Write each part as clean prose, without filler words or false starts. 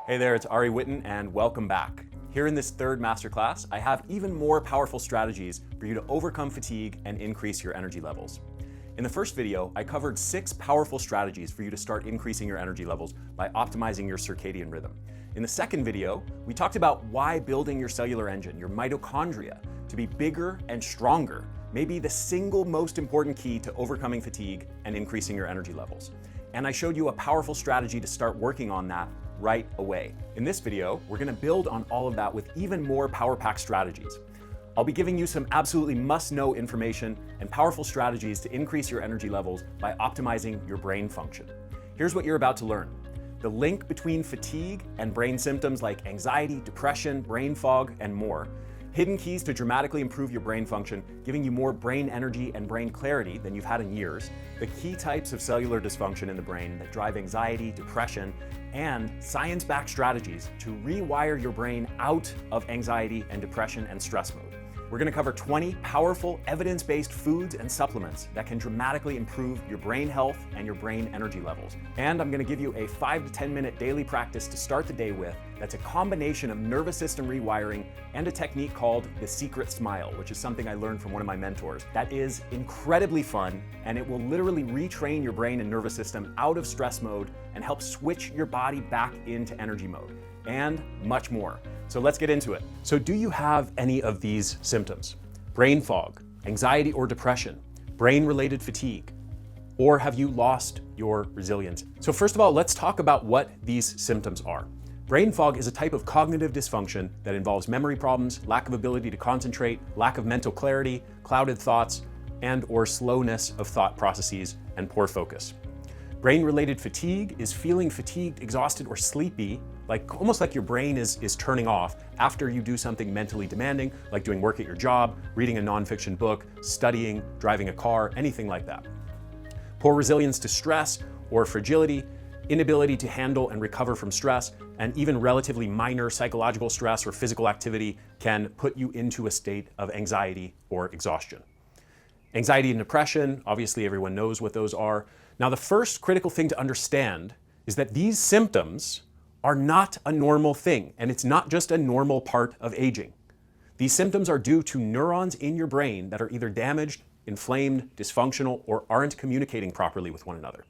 Hey there, it's Ari Witten and welcome back. Here in this third masterclass, I have even more powerful strategies for you to overcome fatigue and increase your energy levels. In the first video, I covered 6 powerful strategies for you to start increasing your energy levels by optimizing your circadian rhythm. In the second video, we talked about why building your cellular engine, your mitochondria, to be bigger and stronger may be the single most important key to overcoming fatigue and increasing your energy levels. And I showed you a powerful strategy to start working on that right away. In this video, we're gonna build on all of that with even more power-packed strategies. I'll be giving you some absolutely must-know information and powerful strategies to increase your energy levels by optimizing your brain function. Here's what you're about to learn. The link between fatigue and brain symptoms like anxiety, depression, brain fog, and more. Hidden keys to dramatically improve your brain function, giving you more brain energy and brain clarity than you've had in years. The key types of cellular dysfunction in the brain that drive anxiety, depression, and science-backed strategies to rewire your brain out of anxiety and depression and stress mode. We're gonna cover 20 powerful, evidence-based foods and supplements that can dramatically improve your brain health and your brain energy levels. And I'm gonna give you a 5 to 10 minute daily practice to start the day with that's a combination of nervous system rewiring and a technique called the secret smile, which is something I learned from one of my mentors. That is incredibly fun, and it will literally retrain your brain and nervous system out of stress mode and help switch your body back into energy mode, and much more. So let's get into it. So do you have any of these symptoms? Brain fog, anxiety or depression, brain-related fatigue, or have you lost your resilience? So first of all, let's talk about what these symptoms are. Brain fog is a type of cognitive dysfunction that involves memory problems, lack of ability to concentrate, lack of mental clarity, clouded thoughts, and or slowness of thought processes, and poor focus. Brain-related fatigue is feeling fatigued, exhausted, or sleepy, almost like your brain is turning off after you do something mentally demanding, like doing work at your job, reading a nonfiction book, studying, driving a car, anything like that. Poor resilience to stress or fragility, inability to handle and recover from stress, and even relatively minor psychological stress or physical activity can put you into a state of anxiety or exhaustion. Anxiety and depression, obviously everyone knows what those are. Now, the first critical thing to understand is that these symptoms are not a normal thing, and it's not just a normal part of aging. These symptoms are due to neurons in your brain that are either damaged, inflamed, dysfunctional, or aren't communicating properly with one another.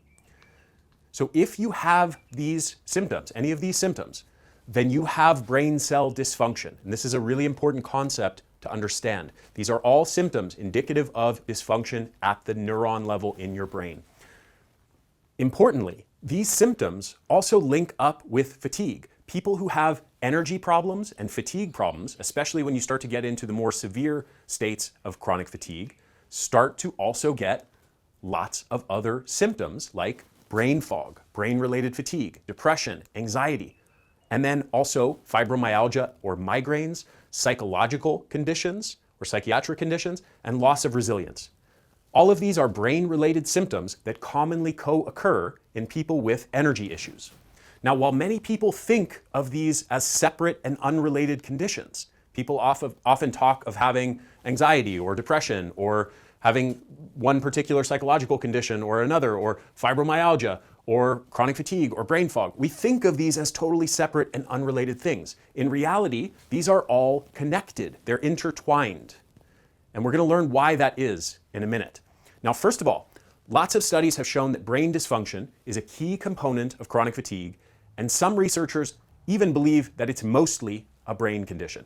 So if you have these symptoms, any of these symptoms, then you have brain cell dysfunction. And this is a really important concept to understand. These are all symptoms indicative of dysfunction at the neuron level in your brain. Importantly, these symptoms also link up with fatigue. People who have energy problems and fatigue problems, especially when you start to get into the more severe states of chronic fatigue, start to also get lots of other symptoms like brain fog, brain-related fatigue, depression, anxiety, and then also fibromyalgia or migraines, psychological conditions or psychiatric conditions, and loss of resilience. All of these are brain-related symptoms that commonly co-occur in people with energy issues. Now, while many people think of these as separate and unrelated conditions, people often talk of having anxiety or depression or having one particular psychological condition or another, or fibromyalgia or chronic fatigue or brain fog. We think of these as totally separate and unrelated things. In reality, these are all connected. They're intertwined. And we're going to learn why that is in a minute. Now, first of all, lots of studies have shown that brain dysfunction is a key component of chronic fatigue, and some researchers even believe that it's mostly a brain condition.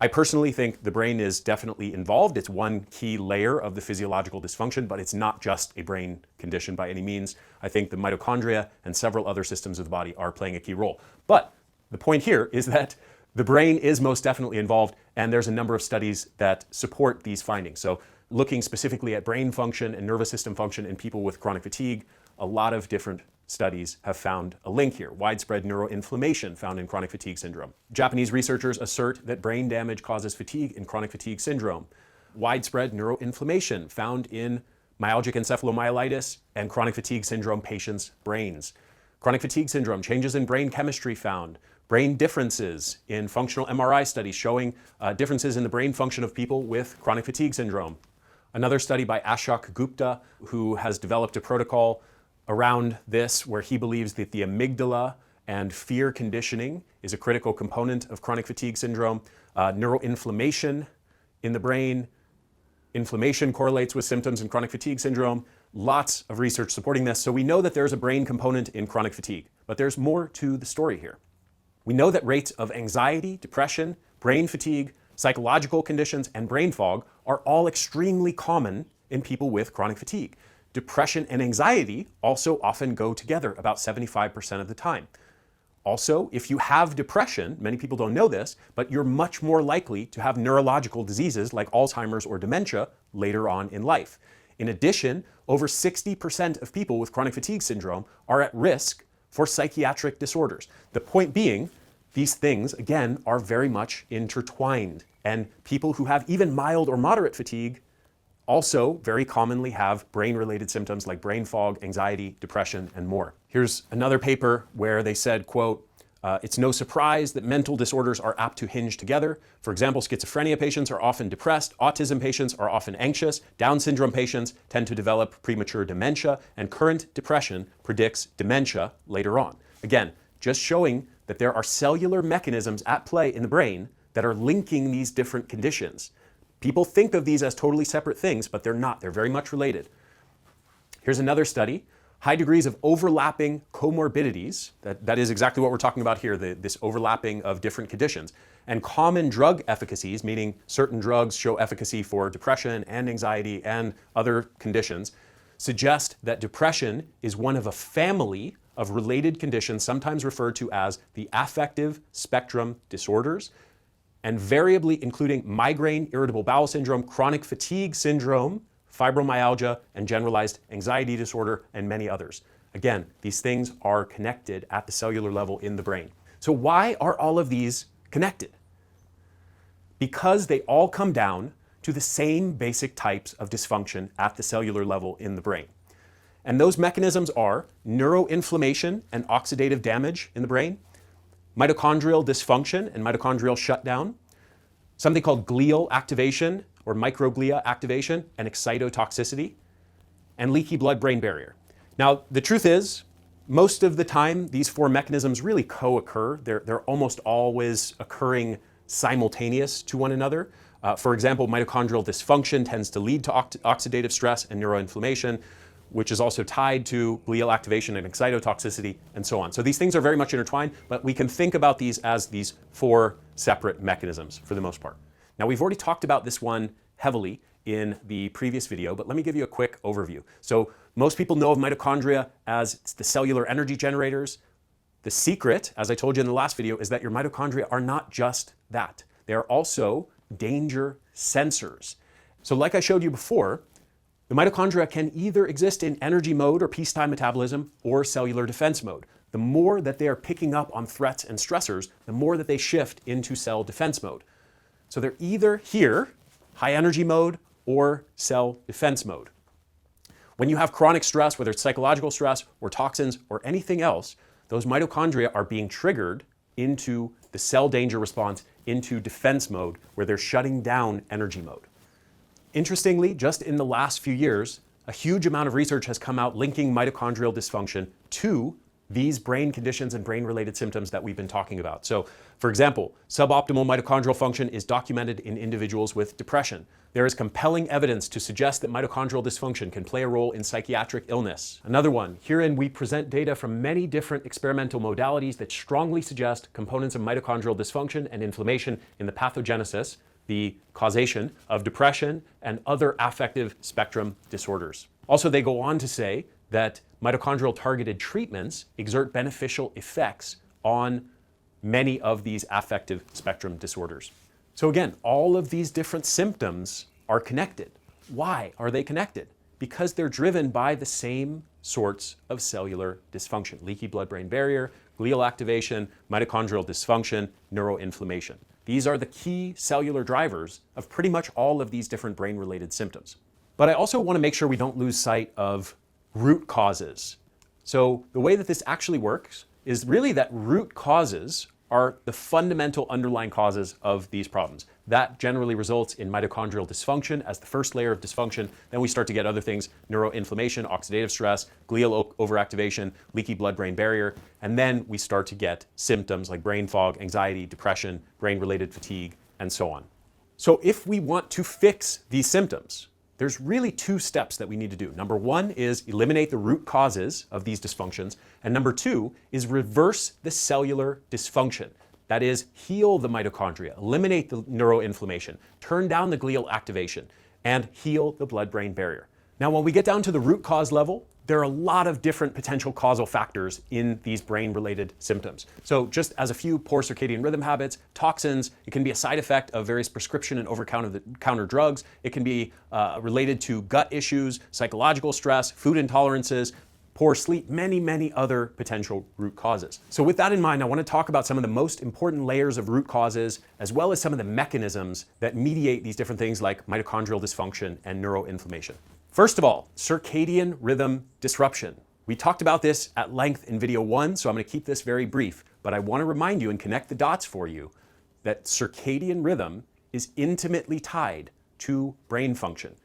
I personally think the brain is definitely involved. It's one key layer of the physiological dysfunction, but it's not just a brain condition by any means. I think the mitochondria and several other systems of the body are playing a key role. But the point here is that the brain is most definitely involved, and there's a number of studies that support these findings. So looking specifically at brain function and nervous system function in people with chronic fatigue, a lot of different studies have found a link here. Widespread neuroinflammation found in chronic fatigue syndrome. Japanese researchers assert that brain damage causes fatigue in chronic fatigue syndrome. Widespread neuroinflammation found in myalgic encephalomyelitis and chronic fatigue syndrome patients' brains. Chronic fatigue syndrome, changes in brain chemistry found. Brain differences in functional MRI studies showing differences in the brain function of people with chronic fatigue syndrome. Another study by Ashok Gupta, who has developed a protocol around this where he believes that the amygdala and fear conditioning is a critical component of chronic fatigue syndrome. Neuroinflammation in the brain, inflammation correlates with symptoms in chronic fatigue syndrome. Lots of research supporting this. So we know that there's a brain component in chronic fatigue, but there's more to the story here. We know that rates of anxiety, depression, brain fatigue, psychological conditions, and brain fog are all extremely common in people with chronic fatigue. Depression and anxiety also often go together about 75% of the time. Also, if you have depression, many people don't know this, but you're much more likely to have neurological diseases like Alzheimer's or dementia later on in life. In addition, over 60% of people with chronic fatigue syndrome are at risk for psychiatric disorders. The point being, these things, again, are very much intertwined. And people who have even mild or moderate fatigue also very commonly have brain-related symptoms like brain fog, anxiety, depression, and more. Here's another paper where they said, quote, it's no surprise that mental disorders are apt to hinge together. For example, schizophrenia patients are often depressed, autism patients are often anxious, Down syndrome patients tend to develop premature dementia, and current depression predicts dementia later on. Again, just showing that there are cellular mechanisms at play in the brain that are linking these different conditions. People think of these as totally separate things, but they're not. They're very much related. Here's another study. High degrees of overlapping comorbidities, that is exactly what we're talking about here, this overlapping of different conditions, and common drug efficacies, meaning certain drugs show efficacy for depression and anxiety and other conditions, suggest that depression is one of a family of related conditions, sometimes referred to as the affective spectrum disorders, and variably including migraine, irritable bowel syndrome, chronic fatigue syndrome, fibromyalgia, and generalized anxiety disorder, and many others. Again, these things are connected at the cellular level in the brain. So why are all of these connected? Because they all come down to the same basic types of dysfunction at the cellular level in the brain. And those mechanisms are neuroinflammation and oxidative damage in the brain, mitochondrial dysfunction and mitochondrial shutdown, something called glial activation or microglia activation and excitotoxicity, and leaky blood-brain barrier. Now, the truth is, most of the time, these four mechanisms really co-occur. They're almost always occurring simultaneous to one another. For example, mitochondrial dysfunction tends to lead to oxidative stress and neuroinflammation, which is also tied to glial activation and excitotoxicity, and so on. So these things are very much intertwined, but we can think about these as these four separate mechanisms for the most part. Now, we've already talked about this one heavily in the previous video, but let me give you a quick overview. So most people know of mitochondria as the cellular energy generators. The secret, as I told you in the last video, is that your mitochondria are not just that. They are also danger sensors. So like I showed you before, the mitochondria can either exist in energy mode or peacetime metabolism or cellular defense mode. The more that they are picking up on threats and stressors, the more that they shift into cell defense mode. So they're either here, high energy mode, or cell defense mode. When you have chronic stress, whether it's psychological stress or toxins or anything else, those mitochondria are being triggered into the cell danger response, into defense mode, where they're shutting down energy mode. Interestingly, just in the last few years, a huge amount of research has come out linking mitochondrial dysfunction to these brain conditions and brain-related symptoms that we've been talking about. So, for example, suboptimal mitochondrial function is documented in individuals with depression. There is compelling evidence to suggest that mitochondrial dysfunction can play a role in psychiatric illness. Another one, herein we present data from many different experimental modalities that strongly suggest components of mitochondrial dysfunction and inflammation in the pathogenesis, the causation of depression and other affective spectrum disorders. Also, they go on to say that mitochondrial targeted treatments exert beneficial effects on many of these affective spectrum disorders. So again, all of these different symptoms are connected. Why are they connected? Because they're driven by the same sorts of cellular dysfunction: leaky blood-brain barrier, glial activation, mitochondrial dysfunction, neuroinflammation. These are the key cellular drivers of pretty much all of these different brain-related symptoms. But I also want to make sure we don't lose sight of root causes. So the way that this actually works is really that root causes are the fundamental underlying causes of these problems. That generally results in mitochondrial dysfunction as the first layer of dysfunction. Then we start to get other things: neuroinflammation, oxidative stress, glial overactivation, leaky blood-brain barrier. And then we start to get symptoms like brain fog, anxiety, depression, brain-related fatigue, and so on. So if we want to fix these symptoms, there's really two steps that we need to do. Number one is eliminate the root causes of these dysfunctions. And number two is reverse the cellular dysfunction. That is, heal the mitochondria, eliminate the neuroinflammation, turn down the glial activation, and heal the blood-brain barrier. Now, when we get down to the root cause level, there are a lot of different potential causal factors in these brain-related symptoms. So just as a few: poor circadian rhythm habits, toxins. It can be a side effect of various prescription and over-the-counter drugs. It can be related to gut issues, psychological stress, food intolerances, poor sleep, many other potential root causes. So with that in mind, I want to talk about some of the most important layers of root causes, as well as some of the mechanisms that mediate these different things like mitochondrial dysfunction and neuroinflammation. First of all, circadian rhythm disruption. We talked about this at length in video 1, so I'm going to keep this very brief, but I want to remind you and connect the dots for you that circadian rhythm is intimately tied to brain function.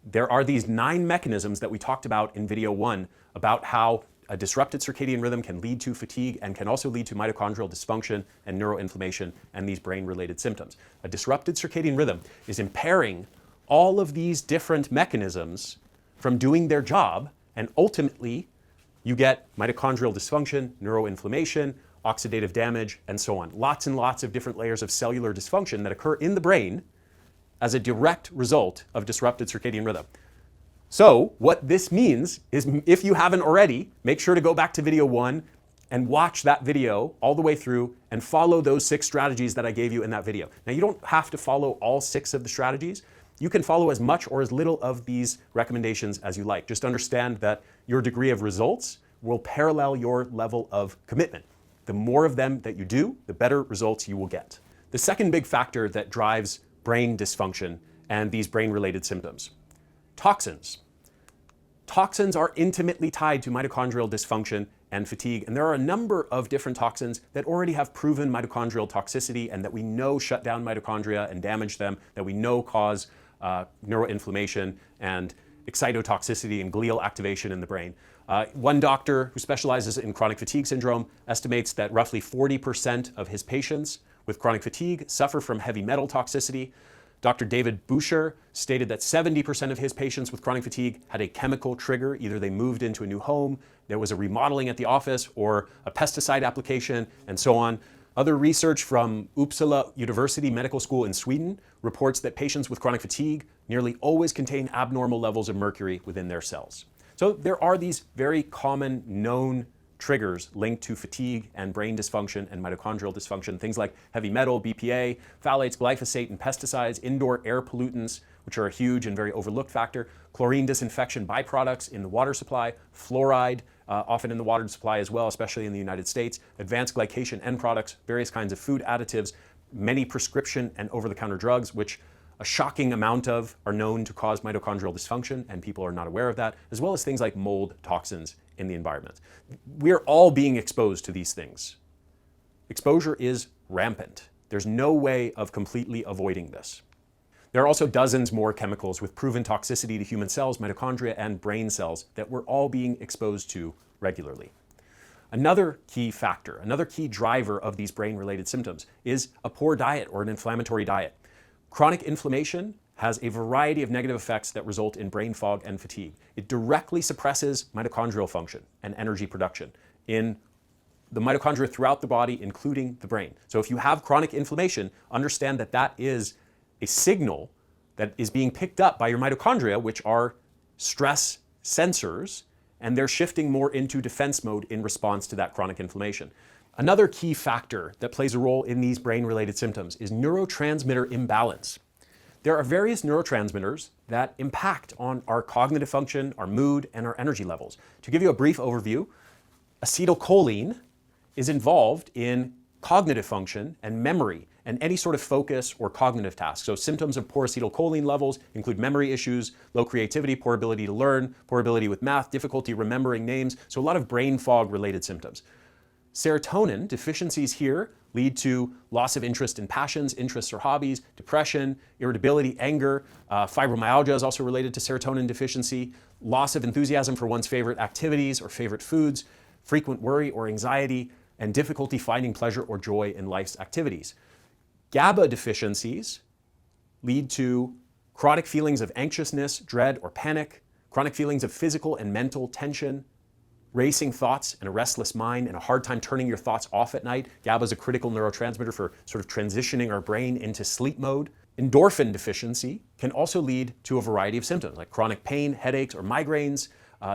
There are these 9 mechanisms that we talked about in video 1 about how a disrupted circadian rhythm can lead to fatigue and can also lead to mitochondrial dysfunction and neuroinflammation and these brain-related symptoms. A disrupted circadian rhythm is impairing all of these different mechanisms from doing their job, and ultimately you get mitochondrial dysfunction, neuroinflammation, oxidative damage, and so on. Lots and lots of different layers of cellular dysfunction that occur in the brain as a direct result of disrupted circadian rhythm. So what this means is, if you haven't already, make sure to go back to video 1 and watch that video all the way through and follow those 6 strategies that I gave you in that video. Now, you don't have to follow all 6 of the strategies. You can follow as much or as little of these recommendations as you like. Just understand that your degree of results will parallel your level of commitment. The more of them that you do, the better results you will get. The second big factor that drives brain dysfunction and these brain-related symptoms: toxins. Toxins are intimately tied to mitochondrial dysfunction and fatigue, and there are a number of different toxins that already have proven mitochondrial toxicity and that we know shut down mitochondria and damage them, that we know cause neuroinflammation and excitotoxicity and glial activation in the brain. One doctor who specializes in chronic fatigue syndrome estimates that roughly 40% of his patients with chronic fatigue suffer from heavy metal toxicity. Dr. David Boucher stated that 70% of his patients with chronic fatigue had a chemical trigger. Either they moved into a new home, there was a remodeling at the office, or a pesticide application, and so on. Other research from Uppsala University Medical School in Sweden reports that patients with chronic fatigue nearly always contain abnormal levels of mercury within their cells. So there are these very common known triggers linked to fatigue and brain dysfunction and mitochondrial dysfunction, things like heavy metal, BPA, phthalates, glyphosate, and pesticides, indoor air pollutants, which are a huge and very overlooked factor, chlorine disinfection byproducts in the water supply, fluoride, often in the water supply as well, especially in the United States, advanced glycation end products, various kinds of food additives, many prescription and over-the-counter drugs, which a shocking amount of are known to cause mitochondrial dysfunction, and people are not aware of that, as well as things like mold toxins in the environment. We're all being exposed to these things. Exposure is rampant. There's no way of completely avoiding this. There are also dozens more chemicals with proven toxicity to human cells, mitochondria, and brain cells that we're all being exposed to regularly. Another key factor, another key driver of these brain-related symptoms is a poor diet or an inflammatory diet. Chronic inflammation has a variety of negative effects that result in brain fog and fatigue. It directly suppresses mitochondrial function and energy production in the mitochondria throughout the body, including the brain. So if you have chronic inflammation, understand that that is a signal that is being picked up by your mitochondria, which are stress sensors, and they're shifting more into defense mode in response to that chronic inflammation. Another key factor that plays a role in these brain-related symptoms is neurotransmitter imbalance. There are various neurotransmitters that impact on our cognitive function, our mood, and our energy levels. To give you a brief overview, acetylcholine is involved in cognitive function and memory and any sort of focus or cognitive task. So symptoms of poor acetylcholine levels include memory issues, low creativity, poor ability to learn, poor ability with math, difficulty remembering names, so a lot of brain fog related symptoms. serotonin, deficiencies here lead to loss of interest in passions, interests, or hobbies, depression, irritability, anger. Fibromyalgia is also related to serotonin deficiency, loss of enthusiasm for one's favorite activities or favorite foods, frequent worry or anxiety, and difficulty finding pleasure or joy in life's activities. GABA deficiencies lead to chronic feelings of anxiousness, dread, or panic, chronic feelings of physical and mental tension, racing thoughts and a restless mind, and a hard time turning your thoughts off at night. GABA is a critical neurotransmitter for sort of transitioning our brain into sleep mode. Endorphin deficiency can also lead to a variety of symptoms like chronic pain, headaches, or migraines.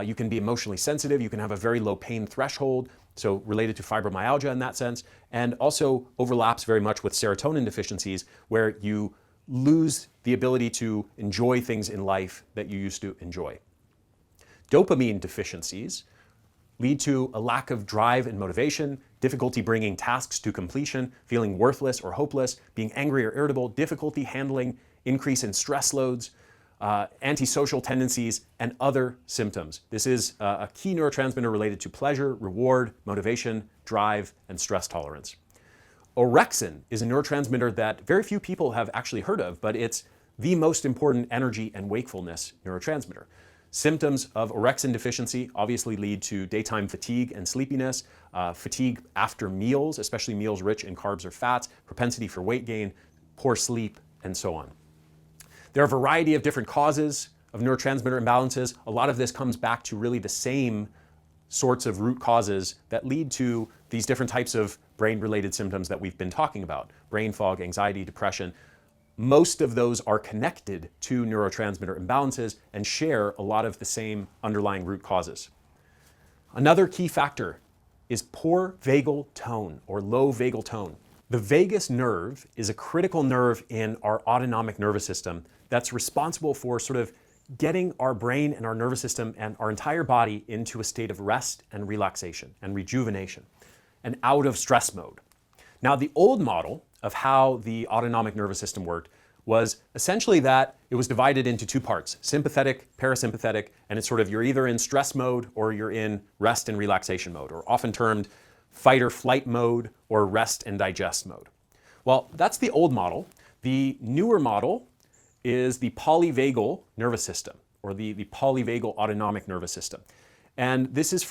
You can be emotionally sensitive. You can have a very low pain threshold, so related to fibromyalgia in that sense, and also overlaps very much with serotonin deficiencies where you lose the ability to enjoy things in life that you used to enjoy. Dopamine deficiencies lead to a lack of drive and motivation, difficulty bringing tasks to completion, feeling worthless or hopeless, being angry or irritable, difficulty handling increase in stress loads, antisocial tendencies, and other symptoms. This is a key neurotransmitter related to pleasure, reward, motivation, drive, and stress tolerance. Orexin is a neurotransmitter that very few people have actually heard of, but it's the most important energy and wakefulness neurotransmitter. Symptoms of orexin deficiency obviously lead to daytime fatigue and sleepiness, fatigue after meals, especially meals rich in carbs or fats, propensity for weight gain, poor sleep, and so on. There are a variety of different causes of neurotransmitter imbalances. A lot of this comes back to really the same sorts of root causes that lead to these different types of brain-related symptoms that we've been talking about: brain fog, anxiety, depression. Most of those are connected to neurotransmitter imbalances and share a lot of the same underlying root causes. Another key factor is poor vagal tone or low vagal tone. The vagus nerve is a critical nerve in our autonomic nervous system that's responsible for sort of getting our brain and our nervous system and our entire body into a state of rest and relaxation and rejuvenation and out of stress mode. Now, the old model of how the autonomic nervous system worked was essentially that it was divided into two parts: sympathetic, parasympathetic, and it's sort of you're either in stress mode or you're in rest and relaxation mode, or often termed fight or flight mode or rest and digest mode. Well, that's the old model. The newer model is the polyvagal nervous system, or the polyvagal autonomic nervous system. And this is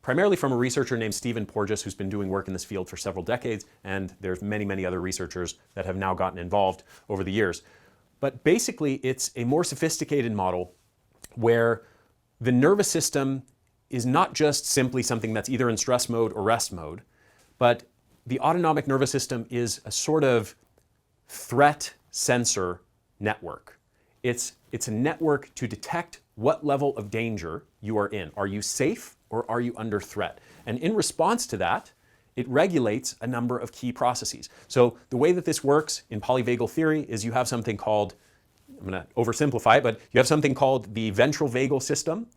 primarily from a researcher named Stephen Porges, who's been doing work in this field for several decades, and there's many, many other researchers that have now gotten involved over the years. But basically, it's a more sophisticated model where the nervous system is not just simply something that's either in stress mode or rest mode, but the autonomic nervous system is a sort of threat sensor network. It's a network to detect what level of danger you are in. Are you safe or are you under threat? And in response to that, it regulates a number of key processes. So the way that this works in polyvagal theory is you have something called, I'm going to oversimplify it, but you have something called the ventral vagal system,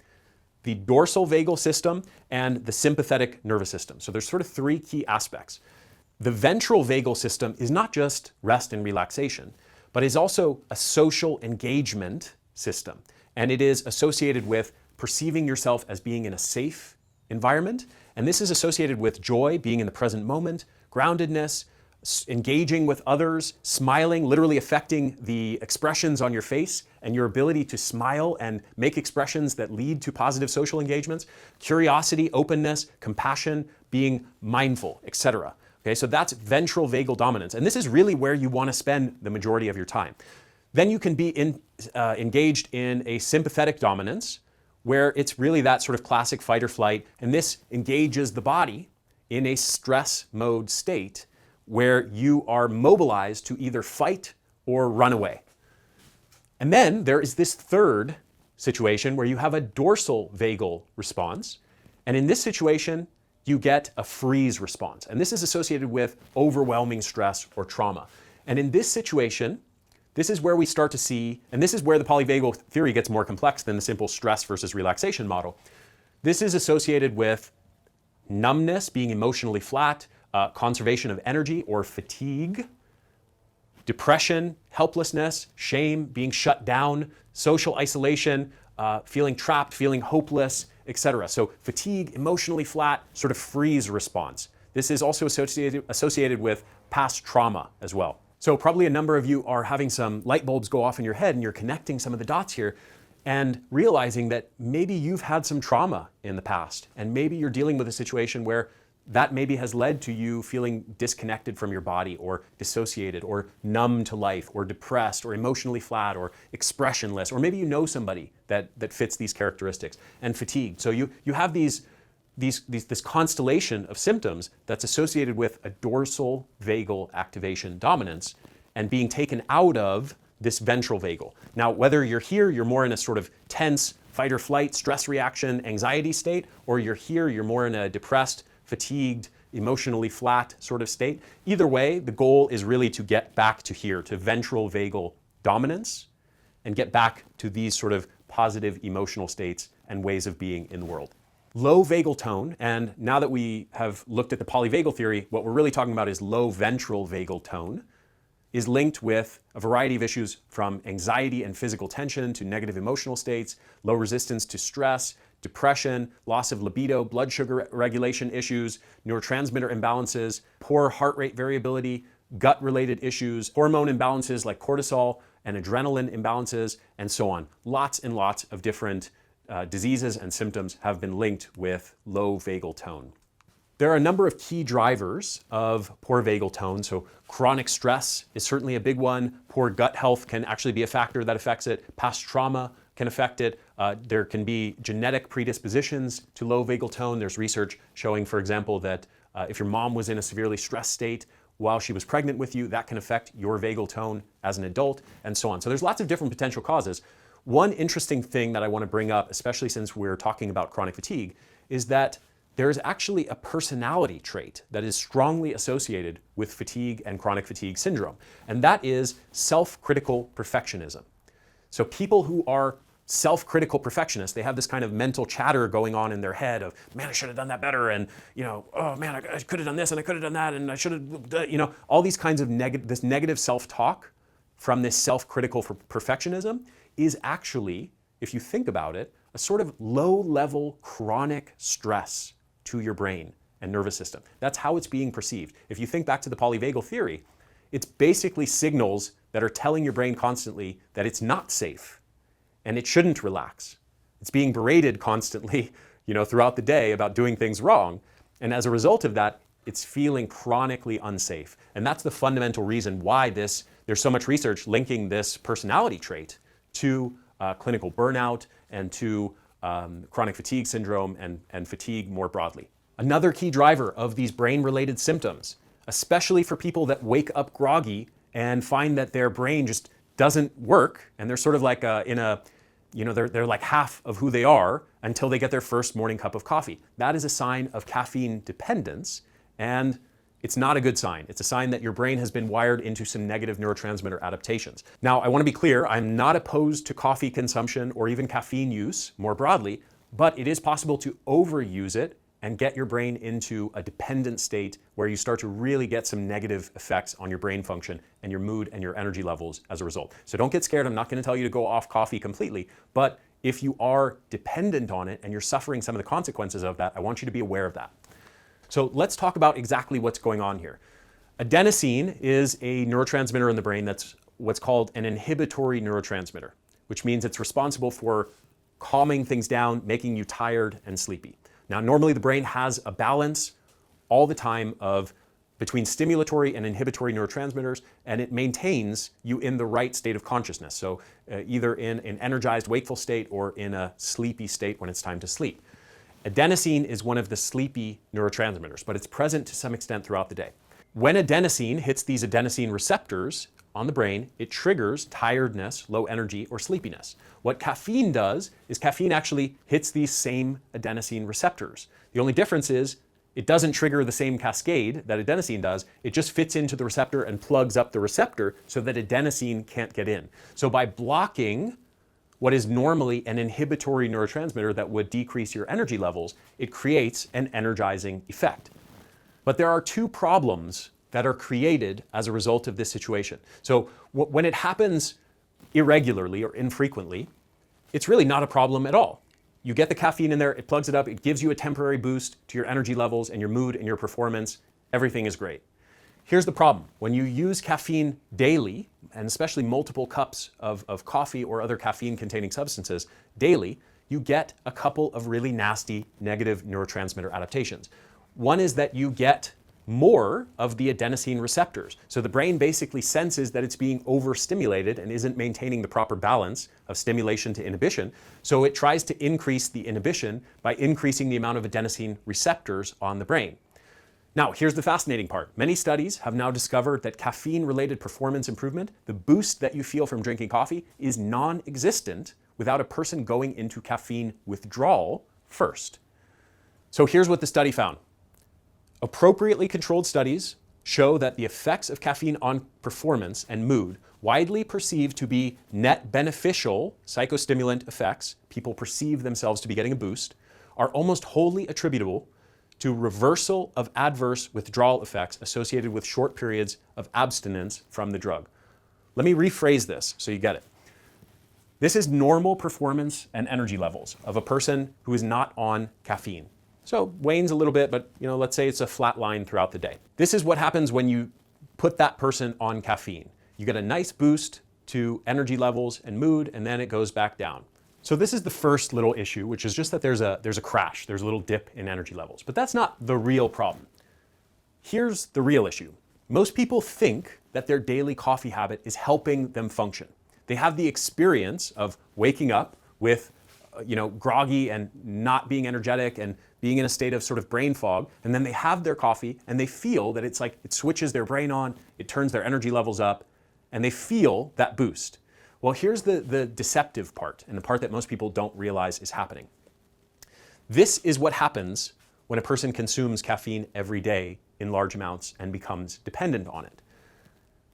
the dorsal vagal system, and the sympathetic nervous system. So there's sort of three key aspects. The ventral vagal system is not just rest and relaxation, but is also a social engagement system. And it is associated with perceiving yourself as being in a safe environment. And this is associated with joy, being in the present moment, groundedness, engaging with others, smiling, literally affecting the expressions on your face and your ability to smile and make expressions that lead to positive social engagements, curiosity, openness, compassion, being mindful, etc. Okay, so that's ventral vagal dominance. And this is really where you want to spend the majority of your time. Then you can be engaged in a sympathetic dominance, where it's really that sort of classic fight or flight, and this engages the body in a stress mode state where you are mobilized to either fight or run away. And then there is this third situation where you have a dorsal vagal response, and in this situation, you get a freeze response. And this is associated with overwhelming stress or trauma. And in this situation, this is where we start to see, and this is where the polyvagal theory gets more complex than the simple stress versus relaxation model. This is associated with numbness, being emotionally flat, conservation of energy or fatigue, depression, helplessness, shame, being shut down, social isolation, feeling trapped, feeling hopeless, etc. So fatigue, emotionally flat, sort of freeze response. This is also associated with past trauma as well. So probably a number of you are having some light bulbs go off in your head and you're connecting some of the dots here and realizing that maybe you've had some trauma in the past and maybe you're dealing with a situation where that maybe has led to you feeling disconnected from your body or dissociated or numb to life or depressed or emotionally flat or expressionless, or maybe you know somebody that fits these characteristics, and fatigued. So you have this constellation of symptoms that's associated with a dorsal vagal activation dominance and being taken out of this ventral vagal. Now, whether you're here, you're more in a sort of tense fight or flight, stress reaction, anxiety state, or you're here, you're more in a depressed, fatigued, emotionally flat sort of state. Either way, the goal is really to get back to here, to ventral vagal dominance, and get back to these sort of positive emotional states and ways of being in the world. Low vagal tone, and now that we have looked at the polyvagal theory, what we're really talking about is low ventral vagal tone, is linked with a variety of issues from anxiety and physical tension to negative emotional states, low resistance to stress, depression, loss of libido, blood sugar regulation issues, neurotransmitter imbalances, poor heart rate variability, gut-related issues, hormone imbalances like cortisol and adrenaline imbalances, and so on. Lots and lots of different diseases and symptoms have been linked with low vagal tone. There are a number of key drivers of poor vagal tone. So chronic stress is certainly a big one. Poor gut health can actually be a factor that affects it. Past trauma can affect it. There can be genetic predispositions to low vagal tone. There's research showing, for example, that if your mom was in a severely stressed state while she was pregnant with you, that can affect your vagal tone as an adult, and so on. So there's lots of different potential causes. One interesting thing that I want to bring up, especially since we're talking about chronic fatigue, is that there is actually a personality trait that is strongly associated with fatigue and chronic fatigue syndrome, and that is self-critical perfectionism. So people who are self-critical perfectionists, they have this kind of mental chatter going on in their head of, man, I should have done that better, and oh man, I could have done this and I could have done that, and I should have, all these kinds of this negative self-talk from this self-critical perfectionism is actually, if you think about it, a sort of low-level chronic stress to your brain and nervous system. That's how it's being perceived. If you think back to the polyvagal theory, it's basically signals that are telling your brain constantly that it's not safe and it shouldn't relax. It's being berated constantly, throughout the day about doing things wrong. And as a result of that, it's feeling chronically unsafe. And that's the fundamental reason why there's so much research linking this personality trait to clinical burnout and to chronic fatigue syndrome and fatigue more broadly. Another key driver of these brain-related symptoms, especially for people that wake up groggy and find that their brain just doesn't work, and they're sort of like they're like half of who they are until they get their first morning cup of coffee. That is a sign of caffeine dependence, and it's not a good sign. It's a sign that your brain has been wired into some negative neurotransmitter adaptations. Now, I want to be clear, I'm not opposed to coffee consumption or even caffeine use more broadly, but it is possible to overuse it and get your brain into a dependent state where you start to really get some negative effects on your brain function and your mood and your energy levels as a result. So don't get scared. I'm not going to tell you to go off coffee completely, but if you are dependent on it and you're suffering some of the consequences of that, I want you to be aware of that. So let's talk about exactly what's going on here. Adenosine is a neurotransmitter in the brain that's what's called an inhibitory neurotransmitter, which means it's responsible for calming things down, making you tired and sleepy. Now, normally the brain has a balance all the time between stimulatory and inhibitory neurotransmitters, and it maintains you in the right state of consciousness. So either in an energized wakeful state or in a sleepy state when it's time to sleep. Adenosine is one of the sleepy neurotransmitters, but it's present to some extent throughout the day. When adenosine hits these adenosine receptors on the brain, it triggers tiredness, low energy, or sleepiness. What caffeine does is caffeine actually hits these same adenosine receptors. The only difference is it doesn't trigger the same cascade that adenosine does. It just fits into the receptor and plugs up the receptor so that adenosine can't get in. So by blocking what is normally an inhibitory neurotransmitter that would decrease your energy levels, it creates an energizing effect. But there are two problems that are created as a result of this situation. So when it happens irregularly or infrequently, it's really not a problem at all. You get the caffeine in there, it plugs it up, it gives you a temporary boost to your energy levels and your mood and your performance. Everything is great. Here's the problem. When you use caffeine daily, and especially multiple cups of coffee or other caffeine-containing substances daily, you get a couple of really nasty negative neurotransmitter adaptations. One is that you get more of the adenosine receptors. So the brain basically senses that it's being overstimulated and isn't maintaining the proper balance of stimulation to inhibition. So it tries to increase the inhibition by increasing the amount of adenosine receptors on the brain. Now, here's the fascinating part. Many studies have now discovered that caffeine-related performance improvement, the boost that you feel from drinking coffee, is non-existent without a person going into caffeine withdrawal first. So here's what the study found. Appropriately controlled studies show that the effects of caffeine on performance and mood, widely perceived to be net beneficial psychostimulant effects, people perceive themselves to be getting a boost, are almost wholly attributable to reversal of adverse withdrawal effects associated with short periods of abstinence from the drug. Let me rephrase this so you get it. This is normal performance and energy levels of a person who is not on caffeine. So wanes a little bit, but let's say it's a flat line throughout the day. This is what happens when you put that person on caffeine. You get a nice boost to energy levels and mood, and then it goes back down. So this is the first little issue, which is just that there's a crash, there's a little dip in energy levels. But that's not the real problem. Here's the real issue. Most people think that their daily coffee habit is helping them function. They have the experience of waking up with groggy and not being energetic and being in a state of sort of brain fog, and then they have their coffee and they feel that it's like it switches their brain on, it turns their energy levels up, and they feel that boost. Well, here's the deceptive part, and the part that most people don't realize is happening. This is what happens when a person consumes caffeine every day in large amounts and becomes dependent on it.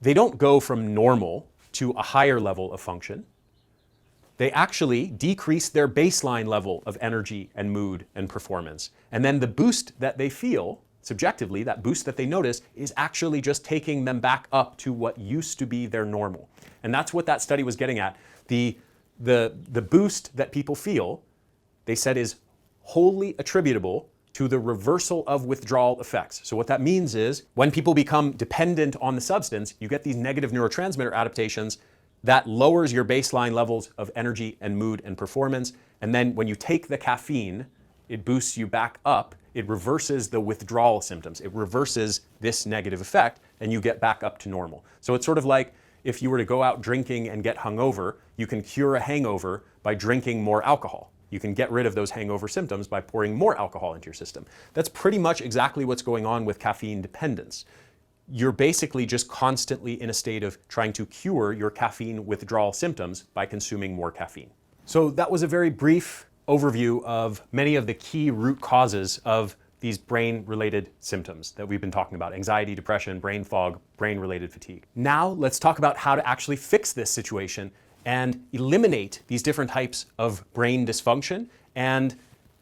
They don't go from normal to a higher level of function. They actually decrease their baseline level of energy and mood and performance. And then the boost that they feel, subjectively, that boost that they notice, is actually just taking them back up to what used to be their normal. And that's what that study was getting at. The boost that people feel, they said, is wholly attributable to the reversal of withdrawal effects. So what that means is when people become dependent on the substance, you get these negative neurotransmitter adaptations that lowers your baseline levels of energy and mood and performance. And then when you take the caffeine, it boosts you back up. It reverses the withdrawal symptoms. It reverses this negative effect, and you get back up to normal. So it's sort of like if you were to go out drinking and get hungover, you can cure a hangover by drinking more alcohol. You can get rid of those hangover symptoms by pouring more alcohol into your system. That's pretty much exactly what's going on with caffeine dependence. You're basically just constantly in a state of trying to cure your caffeine withdrawal symptoms by consuming more caffeine. So that was a very brief overview of many of the key root causes of these brain-related symptoms that we've been talking about: anxiety, depression, brain fog, brain-related fatigue. Now let's talk about how to actually fix this situation and eliminate these different types of brain dysfunction and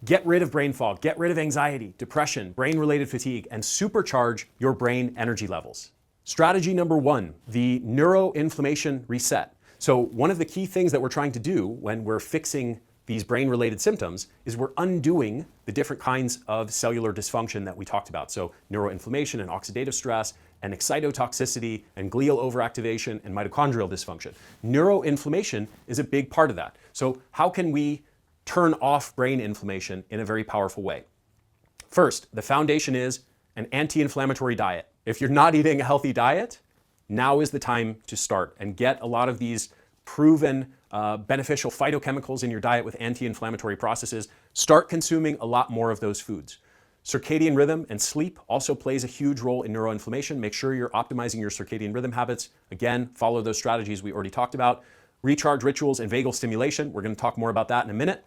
get rid of brain fog, get rid of anxiety, depression, brain-related fatigue, and supercharge your brain energy levels. Strategy number 1, the neuroinflammation reset. So one of the key things that we're trying to do when we're fixing these brain-related symptoms is we're undoing the different kinds of cellular dysfunction that we talked about. So neuroinflammation and oxidative stress and excitotoxicity and glial overactivation and mitochondrial dysfunction. Neuroinflammation is a big part of that. So how can we turn off brain inflammation in a very powerful way? First, the foundation is an anti-inflammatory diet. If you're not eating a healthy diet, now is the time to start and get a lot of these proven beneficial phytochemicals in your diet with anti-inflammatory processes. Start consuming a lot more of those foods. Circadian rhythm and sleep also plays a huge role in neuroinflammation. Make sure you're optimizing your circadian rhythm habits. Again, follow those strategies we already talked about. Recharge rituals and vagal stimulation. We're going to talk more about that in a minute.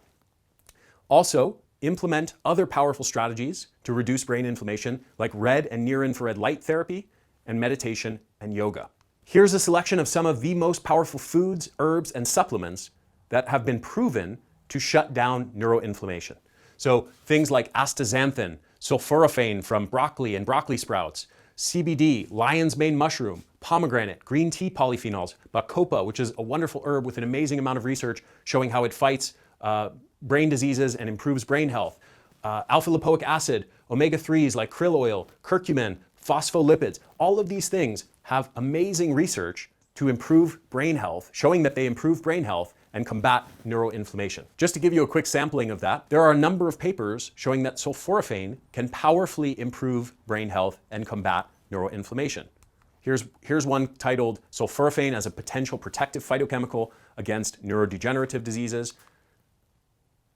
Also, implement other powerful strategies to reduce brain inflammation, like red and near-infrared light therapy and meditation and yoga. Here's a selection of some of the most powerful foods, herbs, and supplements that have been proven to shut down neuroinflammation. So things like astaxanthin, sulforaphane from broccoli and broccoli sprouts, CBD, lion's mane mushroom, pomegranate, green tea polyphenols, bacopa, which is a wonderful herb with an amazing amount of research showing how it fights brain diseases and improves brain health. Alpha-lipoic acid, omega-3s like krill oil, curcumin, phospholipids, all of these things have amazing research to improve brain health, showing that they improve brain health and combat neuroinflammation. Just to give you a quick sampling of that, there are a number of papers showing that sulforaphane can powerfully improve brain health and combat neuroinflammation. Here's one titled Sulforaphane as a Potential Protective Phytochemical Against Neurodegenerative Diseases.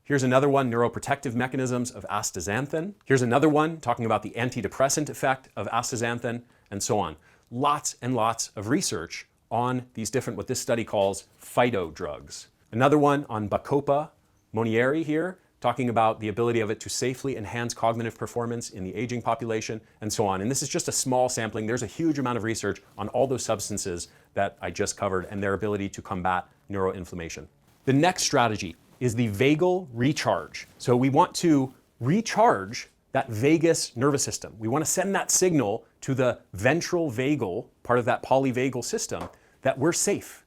Here's another one, Neuroprotective Mechanisms of Astaxanthin. Here's another one talking about the antidepressant effect of astaxanthin, and so on. Lots and lots of research on these different, what this study calls phytodrugs. Another one on Bacopa monnieri here, talking about the ability of it to safely enhance cognitive performance in the aging population, and so on. And this is just a small sampling. There's a huge amount of research on all those substances that I just covered and their ability to combat neuroinflammation. The next strategy is the vagal recharge. So we want to recharge that vagus nervous system. We want to send that signal to the ventral vagal, part of that polyvagal system, that we're safe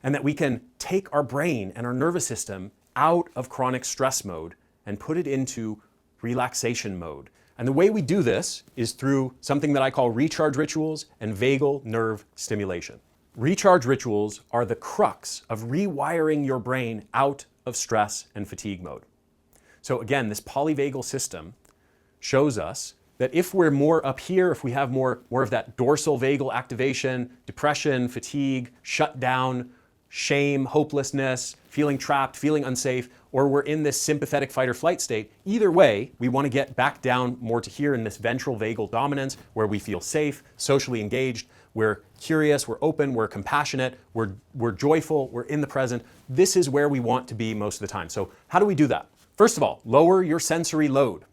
and that we can take our brain and our nervous system out of chronic stress mode and put it into relaxation mode. And the way we do this is through something that I call recharge rituals and vagal nerve stimulation. Recharge rituals are the crux of rewiring your brain out of stress and fatigue mode. So again, this polyvagal system shows us that if we're more up here, if we have more of that dorsal vagal activation, depression, fatigue, shutdown, shame, hopelessness, feeling trapped, feeling unsafe, or we're in this sympathetic fight or flight state, either way, we want to get back down more to here in this ventral vagal dominance where we feel safe, socially engaged, we're curious, we're open, we're compassionate, we're joyful, we're in the present. This is where we want to be most of the time. So how do we do that? First of all, lower your sensory load.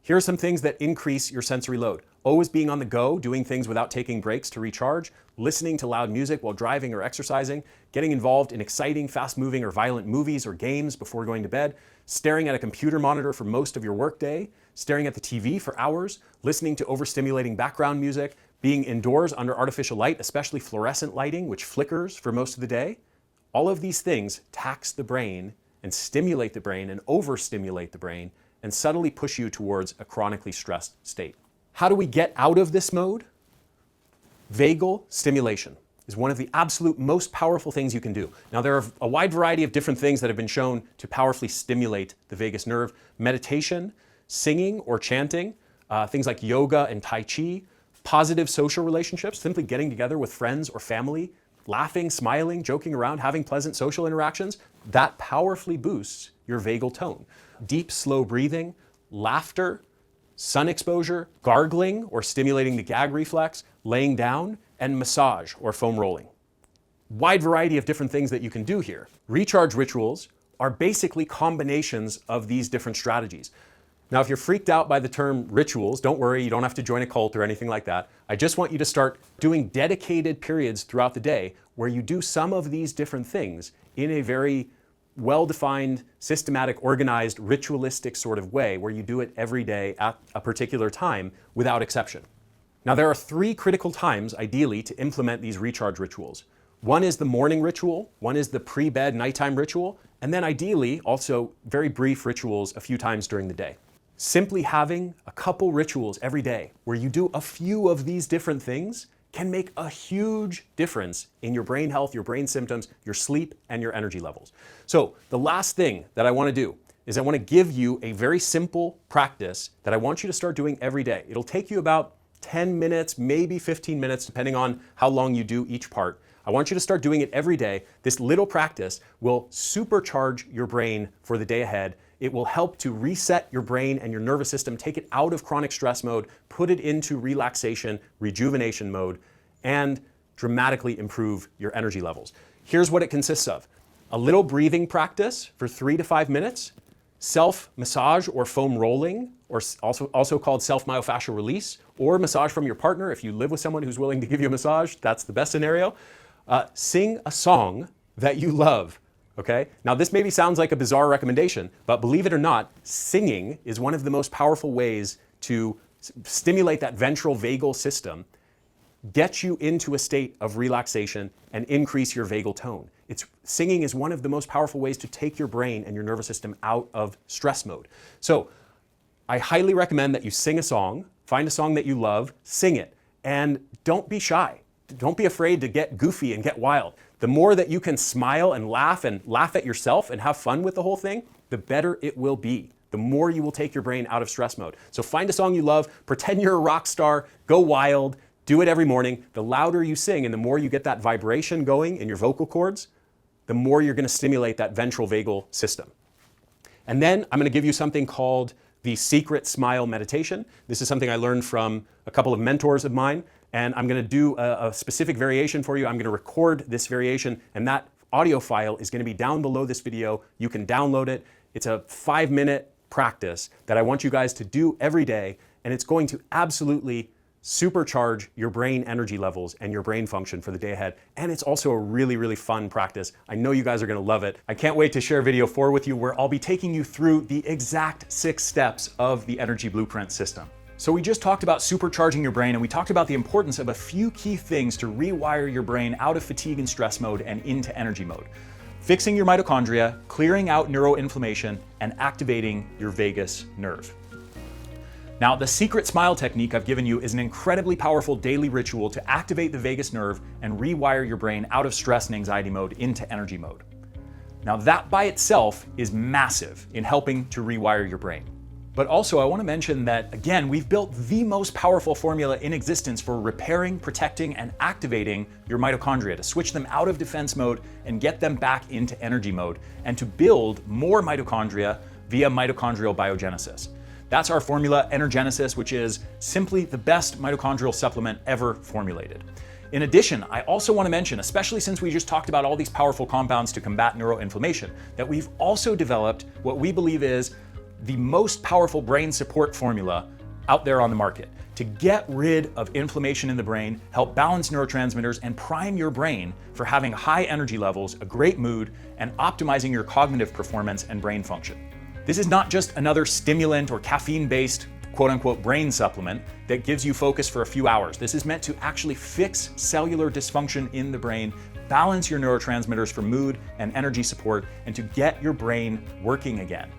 Here are some things that increase your sensory load. Always being on the go, doing things without taking breaks to recharge, listening to loud music while driving or exercising, getting involved in exciting, fast-moving or violent movies or games before going to bed, staring at a computer monitor for most of your workday, staring at the TV for hours, listening to overstimulating background music, being indoors under artificial light, especially fluorescent lighting, which flickers for most of the day. All of these things tax the brain and stimulate the brain and overstimulate the brain and subtly push you towards a chronically stressed state. How do we get out of this mode? Vagal stimulation is one of the absolute most powerful things you can do. Now, there are a wide variety of different things that have been shown to powerfully stimulate the vagus nerve. Meditation, singing or chanting, things like yoga and Tai Chi, positive social relationships, simply getting together with friends or family, laughing, smiling, joking around, having pleasant social interactions, that powerfully boosts your vagal tone. Deep, slow breathing, laughter, sun exposure, gargling or stimulating the gag reflex, laying down, and massage or foam rolling. Wide variety of different things that you can do here. Recharge rituals are basically combinations of these different strategies. Now, if you're freaked out by the term rituals, don't worry, you don't have to join a cult or anything like that. I just want you to start doing dedicated periods throughout the day where you do some of these different things in a very well-defined, systematic, organized, ritualistic sort of way where you do it every day at a particular time without exception. Now, there are 3 critical times, ideally, to implement these recharge rituals. One is the morning ritual, one is the pre-bed nighttime ritual, and then ideally also very brief rituals a few times during the day. Simply having a couple rituals every day where you do a few of these different things can make a huge difference in your brain health, your brain symptoms, your sleep, and your energy levels. So the last thing that I want to do is I want to give you a very simple practice that I want you to start doing every day. It'll take you about 10 minutes, maybe 15 minutes, depending on how long you do each part. I want you to start doing it every day. This little practice will supercharge your brain for the day ahead. It will help to reset your brain and your nervous system, take it out of chronic stress mode, put it into relaxation, rejuvenation mode, and dramatically improve your energy levels. Here's what it consists of. A little breathing practice for 3 to 5 minutes, self-massage or foam rolling, or also called self-myofascial release, or massage from your partner. If you live with someone who's willing to give you a massage, that's the best scenario. Sing a song that you love. Okay? Now, this maybe sounds like a bizarre recommendation, but believe it or not, singing is one of the most powerful ways to stimulate that ventral vagal system get you into a state of relaxation and increase your vagal tone. Singing is one of the most powerful ways to take your brain and your nervous system out of stress mode. So I highly recommend that you sing a song, find a song that you love, sing it, and don't be shy. Don't be afraid to get goofy and get wild. The more that you can smile and laugh at yourself and have fun with the whole thing, the better it will be. The more you will take your brain out of stress mode. So find a song you love, pretend you're a rock star, go wild, do it every morning. The louder you sing and the more you get that vibration going in your vocal cords, the more you're going to stimulate that ventral vagal system. And then I'm going to give you something called the Secret Smile Meditation. This is something I learned from a couple of mentors of mine, and I'm going to do a specific variation for you. I'm going to record this variation, and that audio file is going to be down below this video. You can download it. It's a 5-minute practice that I want you guys to do every day, and it's going to absolutely supercharge your brain energy levels and your brain function for the day ahead. And it's also a really, really fun practice. I know you guys are gonna love it. I can't wait to share video 4 with you where I'll be taking you through the exact 6 steps of the Energy Blueprint system. So we just talked about supercharging your brain, and we talked about the importance of a few key things to rewire your brain out of fatigue and stress mode and into energy mode. Fixing your mitochondria, clearing out neuroinflammation, and activating your vagus nerve. Now, the secret smile technique I've given you is an incredibly powerful daily ritual to activate the vagus nerve and rewire your brain out of stress and anxiety mode into energy mode. Now, that by itself is massive in helping to rewire your brain. But also, I want to mention that, again, we've built the most powerful formula in existence for repairing, protecting, and activating your mitochondria to switch them out of defense mode and get them back into energy mode, and to build more mitochondria via mitochondrial biogenesis. That's our formula, Energenesis, which is simply the best mitochondrial supplement ever formulated. In addition, I also want to mention, especially since we just talked about all these powerful compounds to combat neuroinflammation, that we've also developed what we believe is the most powerful brain support formula out there on the market to get rid of inflammation in the brain, help balance neurotransmitters, and prime your brain for having high energy levels, a great mood, and optimizing your cognitive performance and brain function. This is not just another stimulant or caffeine-based quote-unquote brain supplement that gives you focus for a few hours. This is meant to actually fix cellular dysfunction in the brain, balance your neurotransmitters for mood and energy support, and to get your brain working again.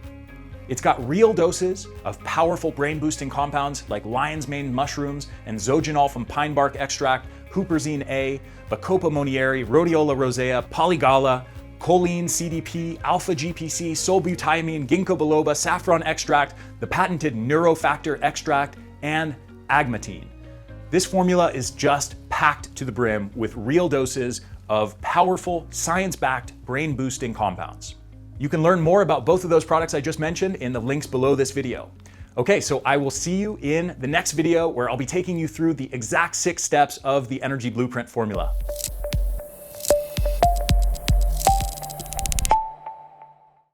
It's got real doses of powerful brain-boosting compounds like lion's mane mushrooms and zogenol from pine bark extract, huperzine A, Bacopa monnieri, rhodiola rosea, polygala, choline, CDP, alpha-GPC, solbutamine, ginkgo biloba, saffron extract, the patented neurofactor extract, and agmatine. This formula is just packed to the brim with real doses of powerful, science-backed, brain-boosting compounds. You can learn more about both of those products I just mentioned in the links below this video. Okay, so I will see you in the next video where I'll be taking you through the exact 6 steps of the Energy Blueprint formula.